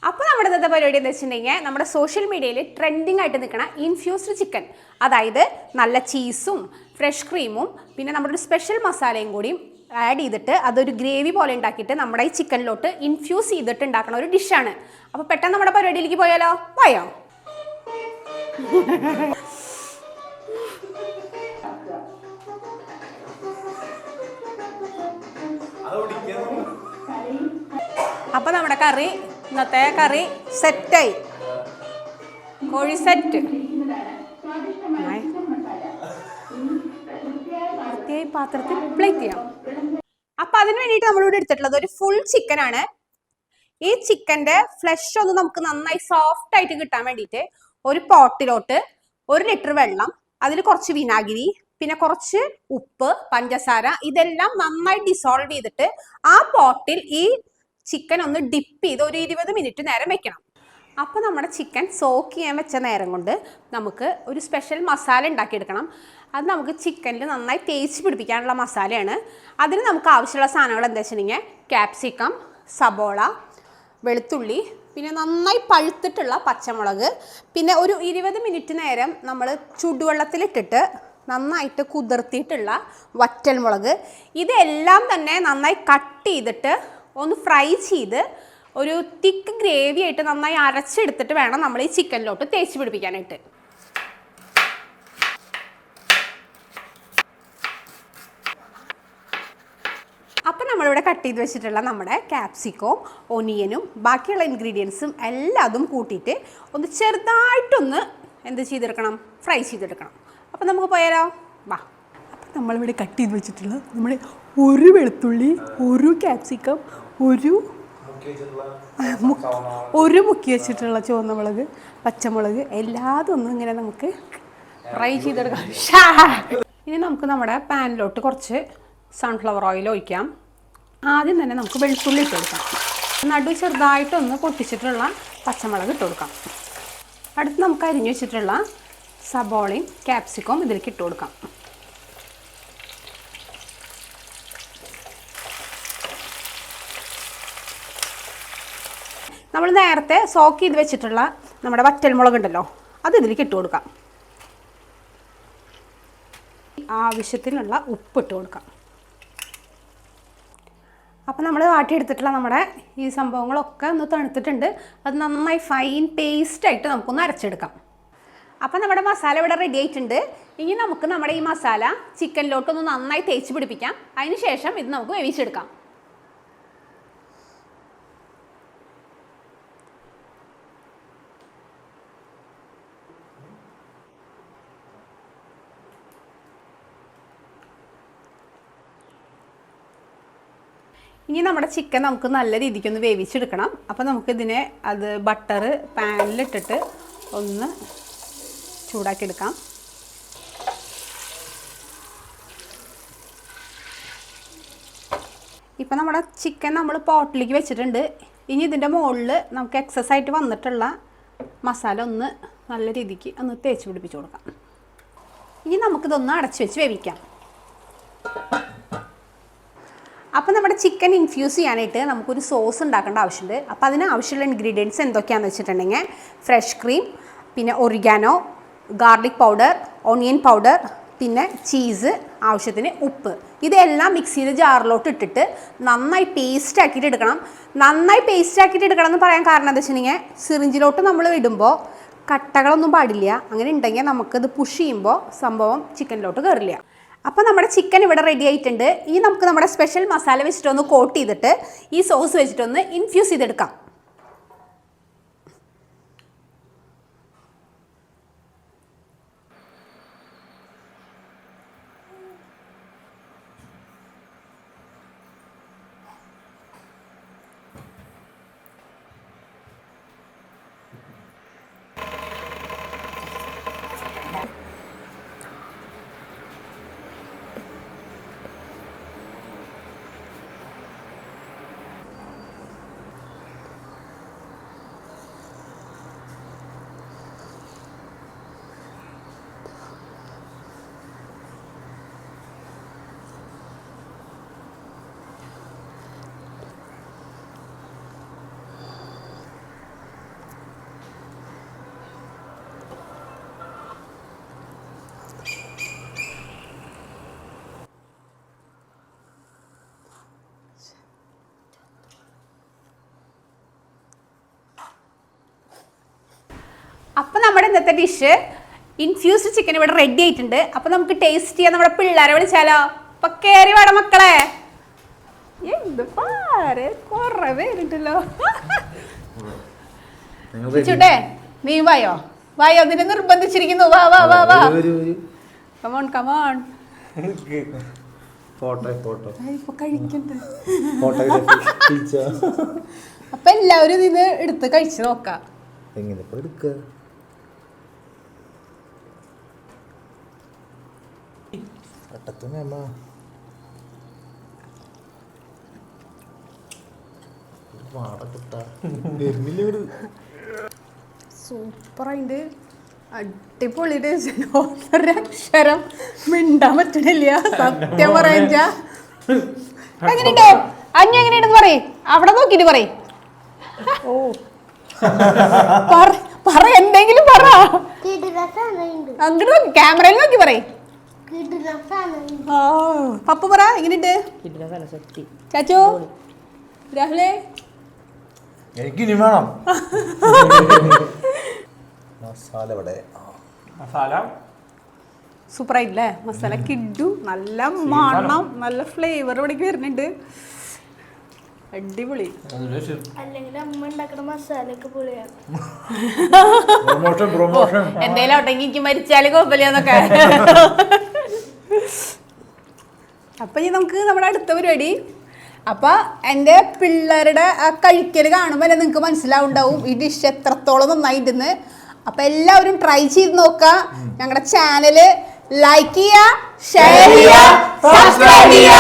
അപ്പോൾ നമ്മുടെ ഇന്നത്തെ പരിപാടി എന്ന് വെച്ചിട്ടുണ്ടെങ്കിൽ നമ്മുടെ സോഷ്യൽ മീഡിയയിൽ ട്രെൻഡിങ് ആയിട്ട് നിൽക്കുന്ന ഇൻഫ്യൂസ്ഡ് ചിക്കൻ, അതായത് നല്ല ചീസും ഫ്രഷ് ക്രീമും പിന്നെ നമ്മുടെ ഒരു സ്പെഷ്യൽ മസാലയും കൂടിയും ആഡ് ചെയ്തിട്ട് അതൊരു ഗ്രേവി പോലെ ഉണ്ടാക്കിയിട്ട് നമ്മുടെ ഈ ചിക്കനിലോട്ട് ഇൻഫ്യൂസ് ചെയ്തിട്ട് ഉണ്ടാക്കുന്ന ഒരു ഡിഷാണ്. അപ്പോൾ പെട്ടെന്ന് നമ്മുടെ പരിപാടിയിലേക്ക് പോയാലോ? പോയോ? അപ്പോൾ നമ്മുടെ കറി, ഇന്നത്തെ കറി സെറ്റായി. കോഴി സെറ്റ് പാത്രത്തിൽ പ്ലേറ്റ് ചെയ്യാം. അപ്പൊ അതിന് വേണ്ടിയിട്ട് നമ്മളിവിടെ എടുത്തിട്ടുള്ളത് ഒരു ഫുൾ ചിക്കൻ ആണ്. ഈ ചിക്കന്റെ ഫ്ലഷ് ഒന്ന് നമുക്ക് നന്നായി സോഫ്റ്റ് ആയിട്ട് കിട്ടാൻ വേണ്ടിയിട്ട് ഒരു പോട്ടിലോട്ട് 1 ലിറ്റർ വെള്ളം, അതിൽ കുറച്ച് വിനാഗിരി, പിന്നെ കുറച്ച് ഉപ്പ്, പഞ്ചസാര, ഇതെല്ലാം നന്നായി ഡിസോൾവ് ചെയ്തിട്ട് ആ പോട്ടിൽ ഈ ചിക്കൻ ഒന്ന് ഡിപ്പ് ചെയ്ത് ഒരു 20 മിനിറ്റ് നേരം വെക്കണം. അപ്പോൾ നമ്മുടെ ചിക്കൻ സോക്ക് ചെയ്യാൻ വെച്ച നേരം കൊണ്ട് നമുക്ക് ഒരു സ്പെഷ്യൽ മസാല ഉണ്ടാക്കിയെടുക്കണം. അത് നമുക്ക് ചിക്കനിൽ നന്നായി തേച്ച് പിടിപ്പിക്കാനുള്ള മസാലയാണ്. അതിന് നമുക്ക് ആവശ്യമുള്ള സാധനങ്ങൾ എന്താ വെച്ചിട്ടുണ്ടെങ്കിൽ ക്യാപ്സിക്കം, സബോള, വെളുത്തുള്ളി, പിന്നെ നന്നായി പഴുത്തിട്ടുള്ള പച്ചമുളക്, പിന്നെ ഒരു 20 മിനിറ്റ് നേരം നമ്മൾ ചുടുവെള്ളത്തിലിട്ടിട്ട് നന്നായിട്ട് കുതിർത്തിയിട്ടുള്ള വറ്റൽമുളക്, ഇതെല്ലാം തന്നെ നന്നായി കട്ട് ചെയ്തിട്ട് ഒന്ന് ഫ്രൈ ചെയ്ത് ഒരു തിക്ക് ഗ്രേവി ആയിട്ട് നന്നായി അരച്ചെടുത്തിട്ട് വേണം നമ്മൾ ഈ ചിക്കനിലോട്ട് തേച്ച് പിടിപ്പിക്കാനായിട്ട്. അപ്പം നമ്മളിവിടെ കട്ട് ചെയ്ത് വെച്ചിട്ടുള്ള നമ്മുടെ ക്യാപ്സിക്കവും ഒനിയനും ബാക്കിയുള്ള ഇൻഗ്രീഡിയൻസും എല്ലാതും കൂട്ടിയിട്ട് ഒന്ന് ചെറുതായിട്ടൊന്ന് എന്ത് ചെയ്തെടുക്കണം? ഫ്രൈ ചെയ്തെടുക്കണം. അപ്പം നമുക്ക് പോയാലോ? വാ. അപ്പം നമ്മളിവിടെ കട്ട് ചെയ്ത് വെച്ചിട്ടുള്ള നമ്മുടെ ഒരു വെളുത്തുള്ളി, ഒരു ക്യാപ്സിക്കം, ഒരു മുക്കി വെച്ചിട്ടുള്ള ചുവന്ന മുളക്, പച്ചമുളക്, എല്ലാതും ഒന്നും ഇങ്ങനെ നമുക്ക് ഫ്രൈ ചെയ്തെടുക്കാം. ഇനി നമുക്ക് നമ്മുടെ പാനിലോട്ട് കുറച്ച് സൺഫ്ലവർ ഓയിൽ ഒഴിക്കാം. ആദ്യം തന്നെ നമുക്ക് വെളുത്തുള്ളി ഇട്ട് കൊടുക്കാം. നടു ചെറുതായിട്ടൊന്ന് പൊട്ടിച്ചിട്ടുള്ള പച്ചമുളക് ഇട്ട് കൊടുക്കാം. അടുത്ത് നമുക്ക് അരിഞ്ഞു വെച്ചിട്ടുള്ള സബോളയും ക്യാപ്സിക്കവും ഇതിലേക്ക് ഇട്ട് കൊടുക്കാം. നമ്മൾ നേരത്തെ സോക്ക് ചെയ്ത് വെച്ചിട്ടുള്ള നമ്മുടെ വറ്റൽമുളക് ഉണ്ടല്ലോ, അത് ഇതിലേക്ക് ഇട്ട് കൊടുക്കാം. ആവശ്യത്തിനുള്ള ഉപ്പ് ഇട്ട് കൊടുക്കാം. അപ്പം നമ്മൾ വാട്ടിയെടുത്തിട്ടുള്ള നമ്മുടെ ഈ സംഭവങ്ങളൊക്കെ ഒന്ന് തണുത്തിട്ടുണ്ട്. അത് നന്നായി ഫൈൻ പേസ്റ്റായിട്ട് നമുക്കൊന്ന് അരച്ചെടുക്കാം. അപ്പം നമ്മുടെ മസാല ഇവിടെ റെഡി ആയിട്ടുണ്ട്. ഇനി നമുക്ക് നമ്മുടെ ഈ മസാല ചിക്കനിലോട്ടൊന്ന് നന്നായി തേച്ച് പിടിപ്പിക്കാം. അതിന് ശേഷം ഇത് നമുക്ക് വേവിച്ചെടുക്കാം. ഇനി നമ്മുടെ ചിക്കൻ നമുക്ക് നല്ല രീതിക്കൊന്ന് വേവിച്ചെടുക്കണം. അപ്പോൾ നമുക്കിതിനെ ബട്ടർ പാനിലിട്ടിട്ട് ഒന്ന് ചൂടാക്കിയെടുക്കാം. ഇപ്പം നമ്മുടെ ചിക്കൻ നമ്മൾ പോട്ടിലേക്ക് വെച്ചിട്ടുണ്ട്. ഇനി ഇതിൻ്റെ മുകളിൽ നമുക്ക് എക്സസ് ആയിട്ട് വന്നിട്ടുള്ള മസാല ഒന്ന് നല്ല രീതിക്ക് ഒന്ന് തേച്ച് പിടിപ്പിച്ച് കൊടുക്കാം. ഇനി നമുക്കിതൊന്ന് അടച്ച് വെച്ച് വേവിക്കാം. അപ്പോൾ നമ്മുടെ ചിക്കൻ ഇൻഫ്യൂസ് ചെയ്യാനായിട്ട് നമുക്കൊരു സോസ് ഉണ്ടാക്കേണ്ട ആവശ്യമുണ്ട്. അപ്പോൾ അതിന് ആവശ്യമുള്ള ഇൻഗ്രീഡിയൻസ് എന്തൊക്കെയാണെന്ന് വെച്ചിട്ടുണ്ടെങ്കിൽ ഫ്രഷ് ക്രീം, പിന്നെ oregano, garlic powder, onion powder, പിന്നെ ചീസ്, ആവശ്യത്തിന് ഉപ്പ്, ഇതെല്ലാം മിക്സിയുടെ ജാറിലോട്ട് ഇട്ടിട്ട് നന്നായി പേസ്റ്റ് ആക്കിയിട്ട് എടുക്കണം. നന്നായി പേസ്റ്റ് ആക്കിയിട്ട് എടുക്കണം എന്ന് പറയാൻ കാരണം എന്താ വെച്ചിട്ടുണ്ടെങ്കിൽ സിറിഞ്ചിലോട്ട് നമ്മൾ ഇടുമ്പോൾ കട്ടകളൊന്നും പാടില്ല. അങ്ങനെ ഉണ്ടെങ്കിൽ നമുക്കത് പുഷ് ചെയ്യുമ്പോൾ സംഭവം ചിക്കനിലോട്ട് കയറില്ല. അപ്പോൾ നമ്മുടെ ചിക്കൻ ഇവിടെ റെഡി ആയിട്ടുണ്ട്. ഇനി നമുക്ക് നമ്മുടെ സ്പെഷ്യൽ മസാല വെച്ചിട്ടൊന്ന് കോട്ട് ചെയ്തിട്ട് ഈ സോസ് വെച്ചിട്ടൊന്ന് ഇൻഫ്യൂസ് ചെയ്തെടുക്കാം. ഇന്നത്തെ ഡിഷ് ഇൻഫ്യൂസ്ഡ് ചിക്കൻ ഇവിടെ റെഡി ആയിട്ടുണ്ട്. അപ്പൊ നമുക്ക് ടേസ്റ്റ് ചെയ്യാൻ നമ്മുടെ പിള്ളേരെ വിളിച്ചാലോ? അപ്പൊ കേറി വേണം മക്കളെ. എന്ത് പാര് കൊറേ പേരുണ്ടല്ലോ. ചൂട്ടെ നീ വായോ വായോ, നിന്നെ നിർബന്ധിച്ചിരിക്കുന്നു. വാ വാ വാ വാ, കമോൺ കമോൺ. അപ്പൊ എല്ലാവരും ഇതിന് എടുത്ത് കഴിച്ചു നോക്കാം. സൂപ്പറായിട്ട് അടിപൊളി ഒരക്ഷരം മിണ്ടാൻ പറ്റണില്ല സത്യം പറയാ. എങ്ങനെയുണ്ട് അഞ്ഞ എങ്ങനെയുണ്ടെന്ന് പറയ്, അവിടെ നോക്കിട്ട് പറയ്. ഓ പറ, എന്തെങ്കിലും പറ. അങ്ങോട്ട് നോക്കി ക്യാമറയിൽ നോക്കി പറയ്. പപ്പ പറ എങ്ങനെയുണ്ട് ചാച്ചോ രാഹുലേ? എനിക്ക് ഇനി വേണം മസാല. സൂപ്പറായില്ലേ? മസാല കിഡു, നല്ല മണം, നല്ല ഫ്ലേവർ ഇവിടേക്ക് വരുന്നുണ്ട്. അടിപൊളി. എന്തേലും ആവട്ടെ, എനിക്ക് മരിച്ചാല് കുഴപ്പമില്ലെന്നൊക്കെ. അപ്പൊ ഇനി നമുക്ക് നമ്മുടെ അടുത്ത പരിപാടി. അപ്പൊ എൻ്റെ പിള്ളേരുടെ ആ കഴിക്കൽ കാണുമ്പോൾ തന്നെ നിങ്ങൾക്ക് മനസ്സിലാവുണ്ടാവും ഈ ഡിഷ് എത്രത്തോളം നന്നായിട്ടെന്ന്. അപ്പൊ എല്ലാവരും ട്രൈ ചെയ്ത് നോക്കുക. ഞങ്ങളുടെ ചാനല് ലൈക്ക് ചെയ്യുക, ഷെയർ ചെയ്യുക, സബ്സ്ക്രൈബ് ചെയ്യുക.